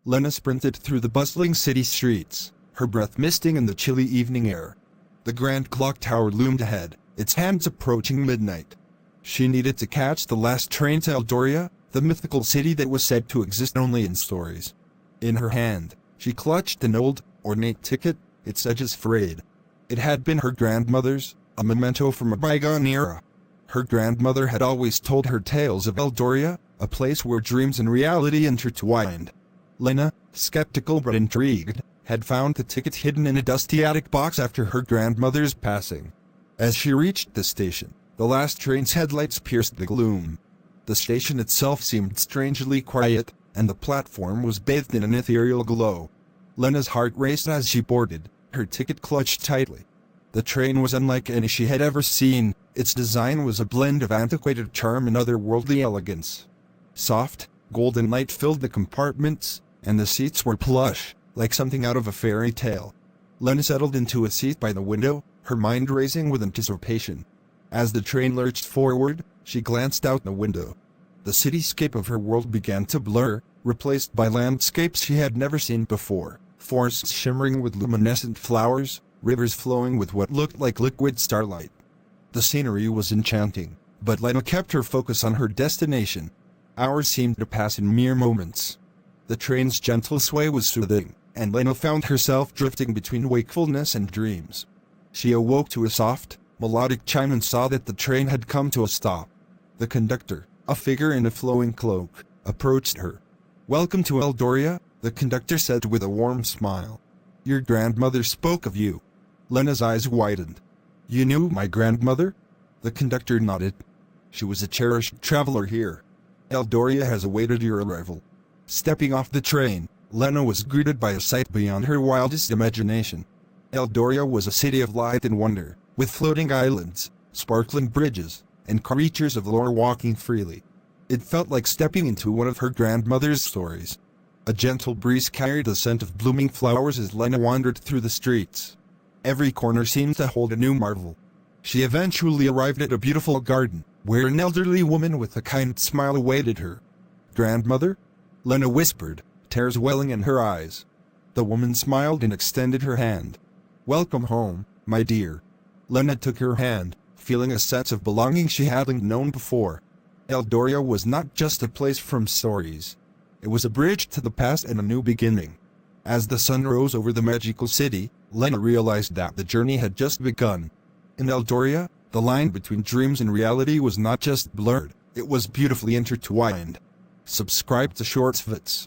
Lena sprinted through the bustling city streets, her breath misting in the chilly evening air. The grand clock tower loomed ahead, its hands approaching midnight. She needed to catch the last train to Eldoria, the mythical city that was said to exist only in stories. In her hand, she clutched an old, ornate ticket, its edges frayed. It had been her grandmother's, a memento from a bygone era. Her grandmother had always told her tales of Eldoria, a place where dreams and reality intertwined. Lena, skeptical but intrigued, had found the ticket hidden in a dusty attic box after her grandmother's passing. As she reached the station, the last train's headlights pierced the gloom. The station itself seemed strangely quiet, and the platform was bathed in an ethereal glow. Lena's heart raced as she boarded, her ticket clutched tightly. The train was unlike any she had ever seen. Its design was a blend of antiquated charm and otherworldly elegance. Soft, golden light filled the compartments, and the seats were plush, like something out of a fairy tale. Lena settled into a seat by the window, her mind racing with anticipation. As the train lurched forward, she glanced out the window. The cityscape of her world began to blur, replaced by landscapes she had never seen before, forests shimmering with luminescent flowers, rivers flowing with what looked like liquid starlight. The scenery was enchanting, but Lena kept her focus on her destination. Hours seemed to pass in mere moments. The train's gentle sway was soothing, and Lena found herself drifting between wakefulness and dreams. She awoke to a soft, melodic chime and saw that the train had come to a stop. The conductor, a figure in a flowing cloak, approached her. "Welcome to Eldoria," the conductor said with a warm smile. "Your grandmother spoke of you." Lena's eyes widened. "You knew my grandmother?" The conductor nodded. "She was a cherished traveler here. Eldoria has awaited your arrival." Stepping off the train, Lena was greeted by a sight beyond her wildest imagination. Eldoria was a city of light and wonder, with floating islands, sparkling bridges, and creatures of lore walking freely. It felt like stepping into one of her grandmother's stories. A gentle breeze carried the scent of blooming flowers as Lena wandered through the streets. Every corner seemed to hold a new marvel. She eventually arrived at a beautiful garden, where an elderly woman with a kind smile awaited her. "Grandmother?" Lena whispered, tears welling in her eyes. The woman smiled and extended her hand. "Welcome home, my dear." Lena took her hand, feeling a sense of belonging she hadn't known before. Eldoria was not just a place from stories. It was a bridge to the past and a new beginning. As the sun rose over the magical city, Lena realized that the journey had just begun. In Eldoria, the line between dreams and reality was not just blurred, it was beautifully intertwined. Subscribe to Shortsvits.